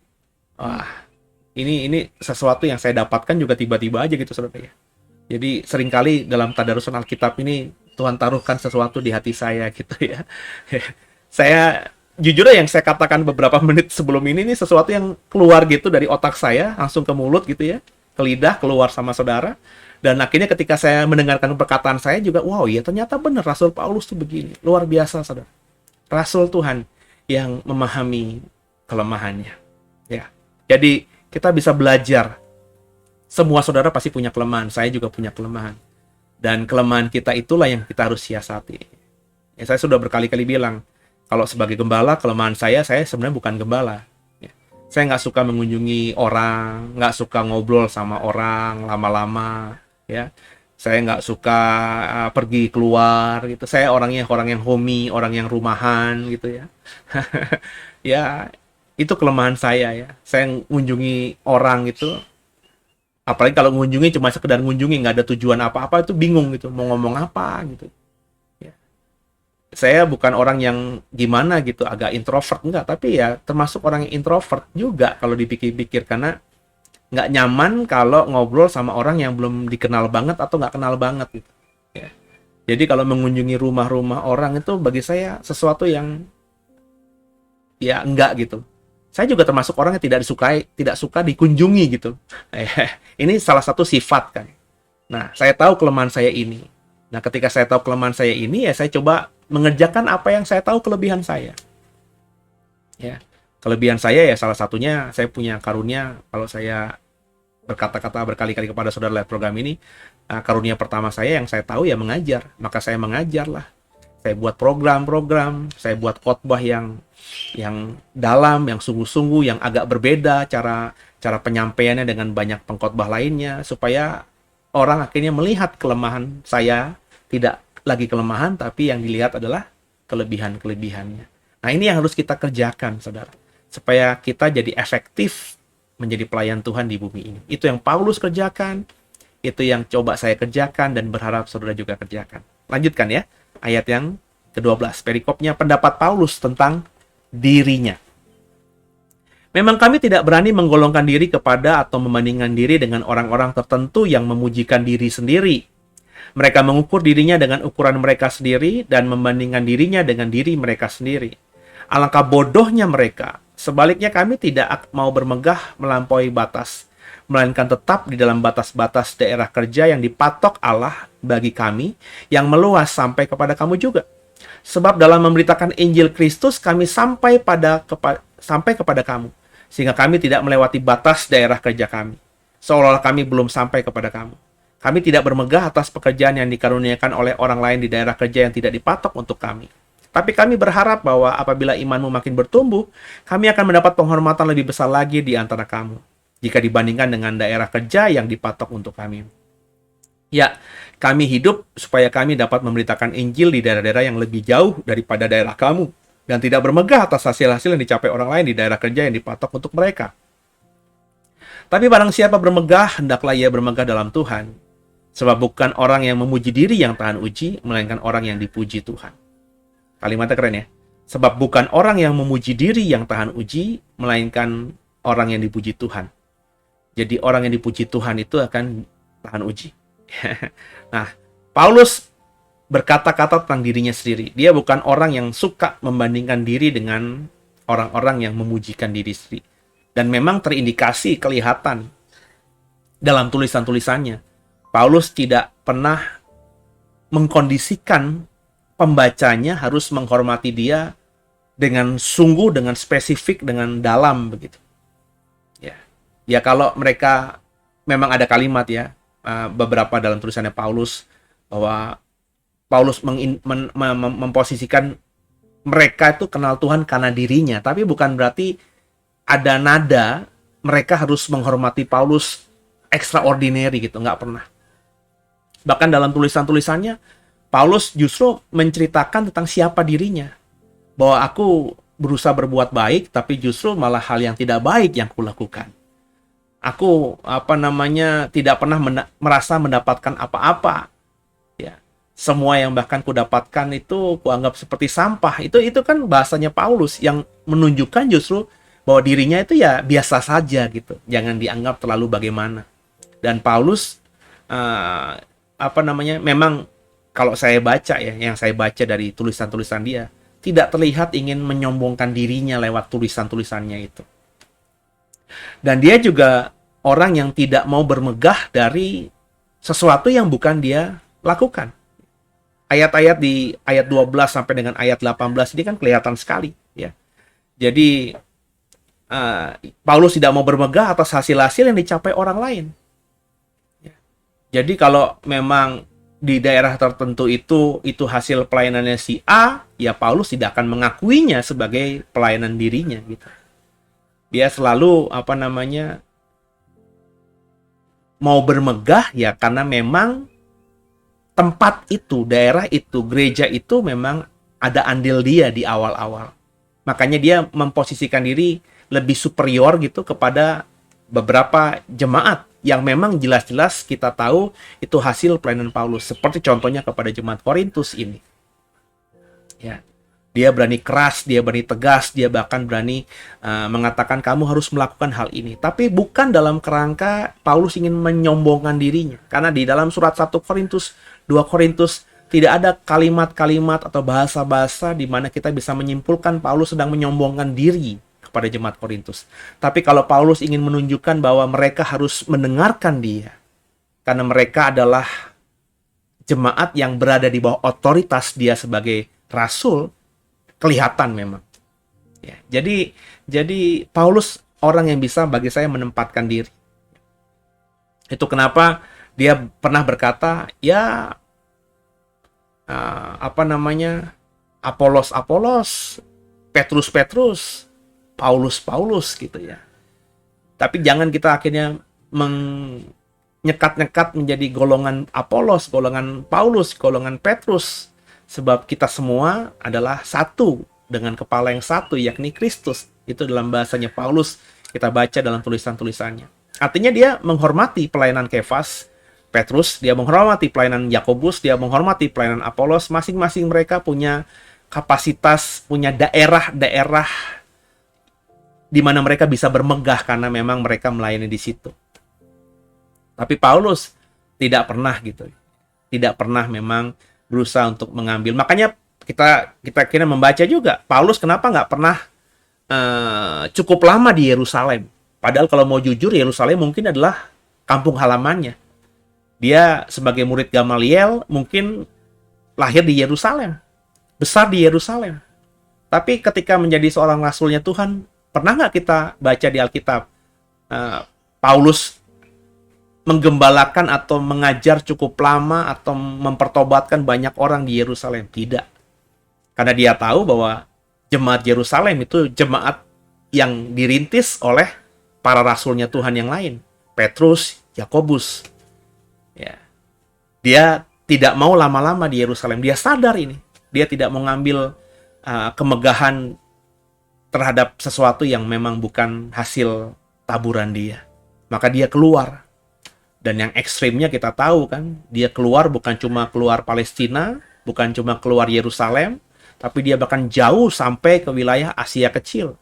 ini sesuatu yang saya dapatkan juga tiba-tiba aja gitu saudara ya. Jadi seringkali dalam tadarusan Alkitab ini Tuhan taruhkan sesuatu di hati saya gitu ya. Saya jujur yang saya katakan beberapa menit sebelum ini sesuatu yang keluar gitu dari otak saya langsung ke mulut gitu ya, ke lidah keluar sama saudara. Dan akhirnya ketika saya mendengarkan perkataan saya juga, wow ya ternyata benar Rasul Paulus tuh begini, luar biasa saudara. Rasul Tuhan yang memahami kelemahannya. Ya, jadi kita bisa belajar. Semua saudara pasti punya kelemahan, saya juga punya kelemahan. Dan kelemahan kita itulah yang kita harus siasati. Ya, saya sudah berkali-kali bilang, kalau sebagai gembala, kelemahan saya sebenarnya bukan gembala. Ya. Saya nggak suka mengunjungi orang, nggak suka ngobrol sama orang lama-lama. Ya. Saya nggak suka pergi keluar, gitu. Saya orang yang homey, orang yang rumahan, gitu ya. Ya, itu kelemahan saya ya. Saya mengunjungi orang itu, apalagi kalau mengunjungi cuma sekedar mengunjungi, nggak ada tujuan apa-apa, itu bingung gitu, mau ngomong apa gitu. Saya bukan orang yang gimana gitu, agak introvert, enggak, tapi ya termasuk orang yang introvert juga kalau dipikir-pikir, karena nggak nyaman kalau ngobrol sama orang yang belum dikenal banget atau nggak kenal banget gitu. Ya. Jadi kalau mengunjungi rumah-rumah orang itu bagi saya sesuatu yang ya enggak gitu. Saya juga termasuk orang yang tidak suka dikunjungi gitu. Ini salah satu sifat kan. Nah, saya tahu kelemahan saya ini. Nah, ketika saya tahu kelemahan saya ini, ya saya coba mengerjakan apa yang saya tahu kelebihan saya. Ya, kelebihan saya ya salah satunya saya punya karunia, kalau saya berkata-kata berkali-kali kepada saudara lihat program ini, karunia pertama saya yang saya tahu ya mengajar, maka saya mengajar lah. Saya buat program-program, saya buat khotbah yang dalam, yang sungguh-sungguh, yang agak berbeda cara penyampaiannya dengan banyak pengkhotbah lainnya, supaya orang akhirnya melihat kelemahan saya, tidak lagi kelemahan, tapi yang dilihat adalah kelebihan-kelebihannya. Nah, ini yang harus kita kerjakan, saudara. Supaya kita jadi efektif menjadi pelayan Tuhan di bumi ini. Itu yang Paulus kerjakan, itu yang coba saya kerjakan, dan berharap saudara juga kerjakan. Lanjutkan ya, ayat yang ke-12. Perikopnya pendapat Paulus tentang dirinya. Memang kami tidak berani menggolongkan diri kepada atau membandingkan diri dengan orang-orang tertentu yang memujikan diri sendiri. Mereka mengukur dirinya dengan ukuran mereka sendiri dan membandingkan dirinya dengan diri mereka sendiri. Alangkah bodohnya mereka. Sebaliknya kami tidak mau bermegah melampaui batas, melainkan tetap di dalam batas-batas daerah kerja yang dipatok Allah bagi kami, yang meluas sampai kepada kamu juga. Sebab dalam memberitakan Injil Kristus kami sampai kepada kamu, sehingga kami tidak melewati batas daerah kerja kami, seolah-olah kami belum sampai kepada kamu. Kami tidak bermegah atas pekerjaan yang dikaruniakan oleh orang lain di daerah kerja yang tidak dipatok untuk kami. Tapi kami berharap bahwa apabila imanmu makin bertumbuh, kami akan mendapat penghormatan lebih besar lagi di antara kamu, jika dibandingkan dengan daerah kerja yang dipatok untuk kami. Ya, kami hidup supaya kami dapat memberitakan Injil di daerah-daerah yang lebih jauh daripada daerah kamu, dan tidak bermegah atas hasil-hasil yang dicapai orang lain di daerah kerja yang dipatok untuk mereka. Tapi barang siapa bermegah, hendaklah ia bermegah dalam Tuhan. Sebab bukan orang yang memuji diri yang tahan uji, melainkan orang yang dipuji Tuhan. Kalimatnya keren ya. Sebab bukan orang yang memuji diri yang tahan uji, melainkan orang yang dipuji Tuhan. Jadi orang yang dipuji Tuhan itu akan tahan uji. Nah, Paulus berkata-kata tentang dirinya sendiri. Dia bukan orang yang suka membandingkan diri dengan orang-orang yang memujikan diri sendiri. Dan memang terindikasi, kelihatan dalam tulisan-tulisannya. Paulus tidak pernah mengkondisikan pembacanya harus menghormati dia dengan sungguh, dengan spesifik, dengan dalam begitu. Ya kalau mereka memang ada kalimat ya, beberapa dalam tulisannya Paulus, bahwa Paulus memposisikan mereka itu kenal Tuhan karena dirinya, tapi bukan berarti ada nada mereka harus menghormati Paulus extraordinary gitu, nggak pernah. Bahkan dalam tulisan-tulisannya Paulus justru menceritakan tentang siapa dirinya, bahwa aku berusaha berbuat baik, tapi justru malah hal yang tidak baik yang kulakukan. Aku tidak pernah merasa mendapatkan apa-apa. Ya, semua yang bahkan kudapatkan itu kuanggap seperti sampah. Itu kan bahasanya Paulus yang menunjukkan justru bahwa dirinya itu ya biasa saja gitu. Jangan dianggap terlalu bagaimana. Dan Paulus memang kalau saya baca ya, yang saya baca dari tulisan-tulisan dia, tidak terlihat ingin menyombongkan dirinya lewat tulisan-tulisannya itu. Dan dia juga orang yang tidak mau bermegah dari sesuatu yang bukan dia lakukan. Ayat-ayat di ayat 12 sampai dengan ayat 18 ini kan kelihatan sekali ya. Jadi Paulus tidak mau bermegah atas hasil-hasil yang dicapai orang lain. Jadi kalau memang di daerah tertentu itu hasil pelayanannya si A, ya Paulus tidak akan mengakuinya sebagai pelayanan dirinya gitu. Dia selalu mau bermegah ya karena memang tempat itu, daerah itu, gereja itu memang ada andil dia di awal-awal. Makanya dia memposisikan diri lebih superior gitu kepada beberapa jemaat yang memang jelas-jelas kita tahu itu hasil pelayanan Paulus. Seperti contohnya kepada jemaat Korintus ini. Ya, dia berani keras, dia berani tegas, dia bahkan berani mengatakan kamu harus melakukan hal ini. Tapi bukan dalam kerangka Paulus ingin menyombongkan dirinya. Karena di dalam surat 1 Korintus, 2 Korintus, tidak ada kalimat-kalimat atau bahasa-bahasa di mana kita bisa menyimpulkan Paulus sedang menyombongkan diri kepada jemaat Korintus. Tapi kalau Paulus ingin menunjukkan bahwa mereka harus mendengarkan dia, karena mereka adalah jemaat yang berada di bawah otoritas dia sebagai rasul, kelihatan memang. Ya, jadi Paulus orang yang bisa bagi saya menempatkan diri. Itu kenapa dia pernah berkata, ya Apolos, Petrus, Paulus gitu ya. Tapi jangan kita akhirnya menyekat-nyekat menjadi golongan Apolos, golongan Paulus, golongan Petrus. Sebab kita semua adalah satu dengan kepala yang satu, yakni Kristus. Itu dalam bahasanya Paulus, kita baca dalam tulisan-tulisannya. Artinya dia menghormati pelayanan Kefas, Petrus, dia menghormati pelayanan Yakobus, dia menghormati pelayanan Apolos. Masing-masing mereka punya kapasitas, punya daerah-daerah di mana mereka bisa bermegah karena memang mereka melayani di situ. Tapi Paulus tidak pernah gitu. Tidak pernah memang berusaha untuk mengambil. Makanya kita kira membaca juga, Paulus kenapa nggak pernah cukup lama di Yerusalem. Padahal kalau mau jujur, Yerusalem mungkin adalah kampung halamannya. Dia sebagai murid Gamaliel mungkin lahir di Yerusalem, besar di Yerusalem. Tapi ketika menjadi seorang rasulnya Tuhan, pernah nggak kita baca di Alkitab Paulus menggembalakan atau mengajar cukup lama atau mempertobatkan banyak orang di Yerusalem? Tidak. Karena dia tahu bahwa jemaat Yerusalem itu jemaat yang dirintis oleh para rasulnya Tuhan yang lain, Petrus, Yakobus. Ya. Dia tidak mau lama-lama di Yerusalem. Dia sadar ini. Dia tidak mau ngambil kemegahan terhadap sesuatu yang memang bukan hasil taburan dia. Maka dia keluar. Dan yang ekstrimnya kita tahu kan, dia keluar bukan cuma keluar Palestina, bukan cuma keluar Yerusalem, tapi dia bahkan jauh sampai ke wilayah Asia Kecil.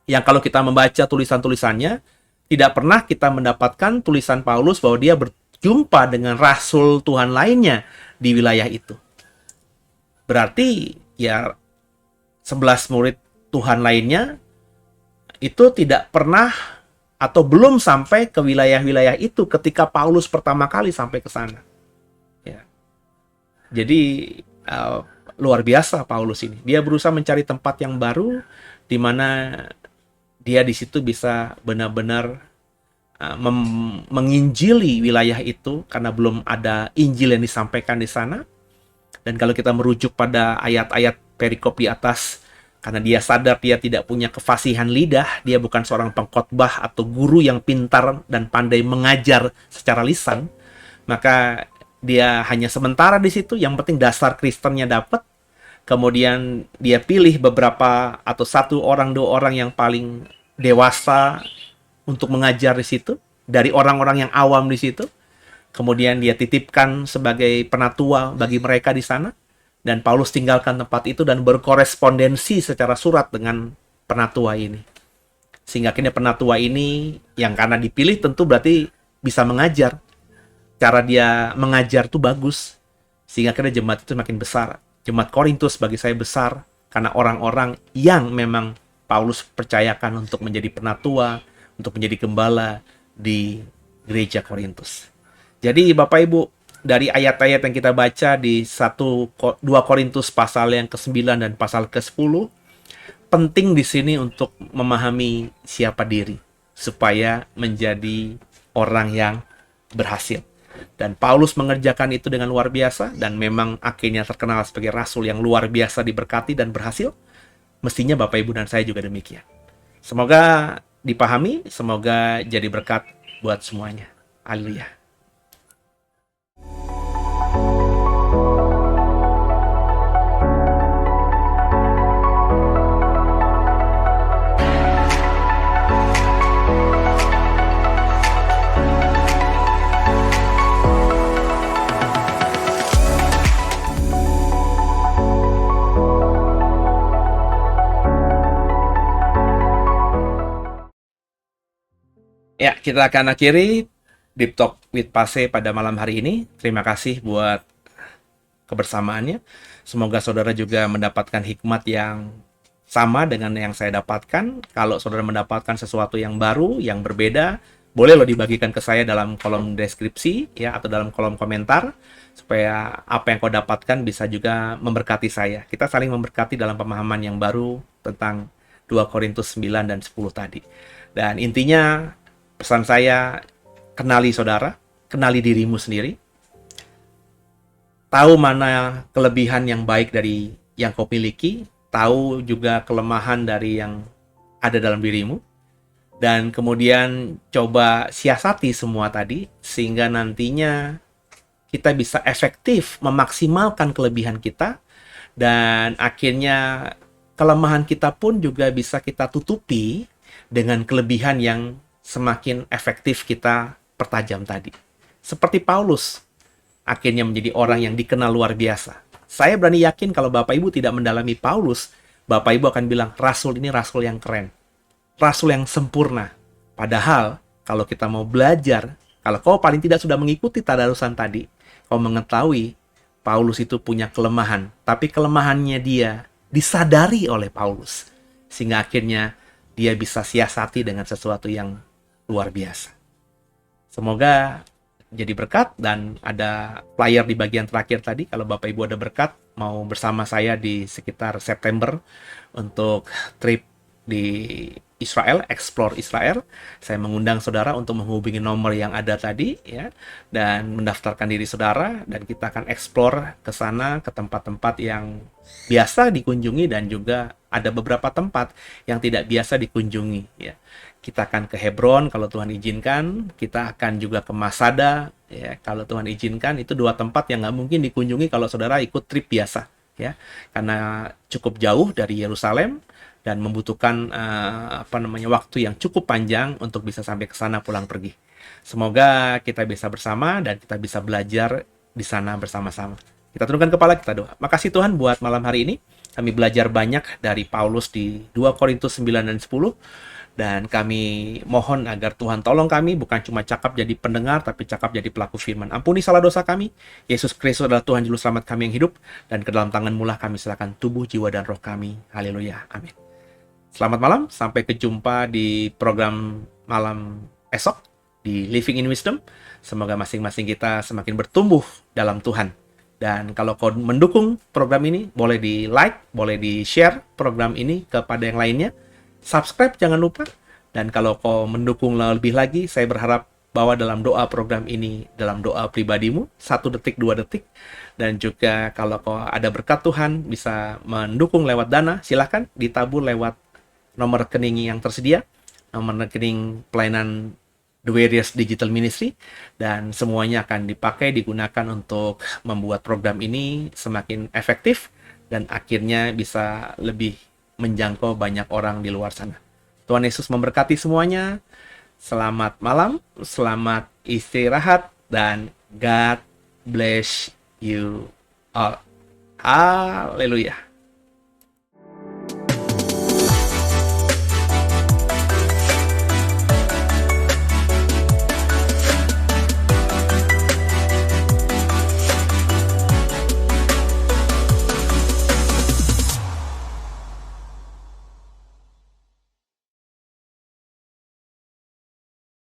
Yang kalau kita membaca tulisan-tulisannya, tidak pernah kita mendapatkan tulisan Paulus bahwa dia berjumpa dengan rasul Tuhan lainnya di wilayah itu. Berarti ya 11 murid Tuhan lainnya itu tidak pernah atau belum sampai ke wilayah-wilayah itu ketika Paulus pertama kali sampai ke sana. Ya. Jadi luar biasa Paulus ini. Dia berusaha mencari tempat yang baru di mana dia di situ bisa benar-benar menginjili wilayah itu karena belum ada Injil yang disampaikan di sana. Dan kalau kita merujuk pada ayat-ayat perikop di atas, karena dia sadar dia tidak punya kefasihan lidah, dia bukan seorang pengkhotbah atau guru yang pintar dan pandai mengajar secara lisan, maka dia hanya sementara di situ, yang penting dasar Kristennya dapat. Kemudian dia pilih beberapa atau satu orang, dua orang yang paling dewasa untuk mengajar di situ, dari orang-orang yang awam di situ. Kemudian dia titipkan sebagai penatua bagi mereka di sana. Dan Paulus tinggalkan tempat itu dan berkorespondensi secara surat dengan penatua ini. Sehingga akhirnya penatua ini, yang karena dipilih tentu berarti bisa mengajar. Cara dia mengajar itu bagus. Sehingga akhirnya jemaat itu makin besar. Jemaat Korintus bagi saya besar karena orang-orang yang memang Paulus percayakan untuk menjadi penatua, untuk menjadi gembala di gereja Korintus. Jadi Bapak Ibu, dari ayat-ayat yang kita baca di 2 Korintus pasal yang ke-9 dan pasal ke-10, penting di sini untuk memahami siapa diri supaya menjadi orang yang berhasil. Dan Paulus mengerjakan itu dengan luar biasa dan memang akhirnya terkenal sebagai rasul yang luar biasa, diberkati dan berhasil. Mestinya Bapak Ibu dan saya juga demikian. Semoga dipahami, semoga jadi berkat buat semuanya. Haleluya. Ya, kita akan akhiri Deep Talk with Pase pada malam hari ini. Terima kasih buat kebersamaannya. Semoga saudara juga mendapatkan hikmat yang sama dengan yang saya dapatkan. Kalau saudara mendapatkan sesuatu yang baru, yang berbeda, boleh loh dibagikan ke saya dalam kolom deskripsi ya, atau dalam kolom komentar, supaya apa yang kau dapatkan bisa juga memberkati saya. Kita saling memberkati dalam pemahaman yang baru tentang 2 Korintus 9 dan 10 tadi. Dan intinya, pesan saya, kenali saudara, kenali dirimu sendiri. Tahu mana kelebihan yang baik dari yang kau miliki, tahu juga kelemahan dari yang ada dalam dirimu. Dan kemudian coba siasati semua tadi, sehingga nantinya kita bisa efektif memaksimalkan kelebihan kita, dan akhirnya kelemahan kita pun juga bisa kita tutupi dengan kelebihan yang semakin efektif kita pertajam tadi. Seperti Paulus, akhirnya menjadi orang yang dikenal luar biasa. Saya berani yakin kalau Bapak Ibu tidak mendalami Paulus, Bapak Ibu akan bilang, rasul ini rasul yang keren. Rasul yang sempurna. Padahal, kalau kita mau belajar, kalau kau paling tidak sudah mengikuti tadarusan tadi, kau mengetahui Paulus itu punya kelemahan. Tapi kelemahannya dia disadari oleh Paulus. Sehingga akhirnya dia bisa siasati dengan sesuatu yang luar biasa. Semoga jadi berkat, dan ada flyer di bagian terakhir tadi. Kalau Bapak Ibu ada berkat, mau bersama saya di sekitar September untuk trip di Israel, Explore Israel. Saya mengundang saudara untuk menghubungi nomor yang ada tadi ya, dan mendaftarkan diri saudara, dan kita akan explore ke sana, ke tempat-tempat yang biasa dikunjungi dan juga ada beberapa tempat yang tidak biasa dikunjungi ya. Kita akan ke Hebron kalau Tuhan izinkan, kita akan juga ke Masada ya kalau Tuhan izinkan. Itu dua tempat yang nggak mungkin dikunjungi kalau saudara ikut trip biasa ya, karena cukup jauh dari Yerusalem dan membutuhkan waktu yang cukup panjang untuk bisa sampai ke sana pulang pergi. Semoga kita bisa bersama dan kita bisa belajar di sana bersama-sama. Kita tundukkan kepala, kita doa. Makasih Tuhan buat malam hari ini. Kami belajar banyak dari Paulus di 2 Korintus 9 dan 10. Dan kami mohon agar Tuhan tolong kami, bukan cuma cakap jadi pendengar, tapi cakap jadi pelaku firman. Ampuni salah dosa kami. Yesus Kristus adalah Tuhan Juru Selamat kami yang hidup. Dan ke dalam tangan-Mu lah kami serahkan tubuh, jiwa, dan roh kami. Haleluya. Amin. Selamat malam, sampai kejumpa di program malam esok di Living in Wisdom. Semoga masing-masing kita semakin bertumbuh dalam Tuhan. Dan kalau kau mendukung program ini, boleh di like, boleh di share program ini kepada yang lainnya. Subscribe jangan lupa. Dan kalau kau mendukung lebih lagi, saya berharap bahwa dalam doa program ini, dalam doa pribadimu, 1 detik, 2 detik. Dan juga kalau kau ada berkat Tuhan, bisa mendukung lewat dana, silahkan ditabur lewat nomor rekening yang tersedia, nomor rekening pelayanan The Warriors Digital Ministry, dan semuanya akan dipakai, digunakan untuk membuat program ini semakin efektif dan akhirnya bisa lebih menjangkau banyak orang di luar sana. Tuhan Yesus memberkati semuanya. Selamat malam, selamat istirahat, dan God bless you all. Haleluya.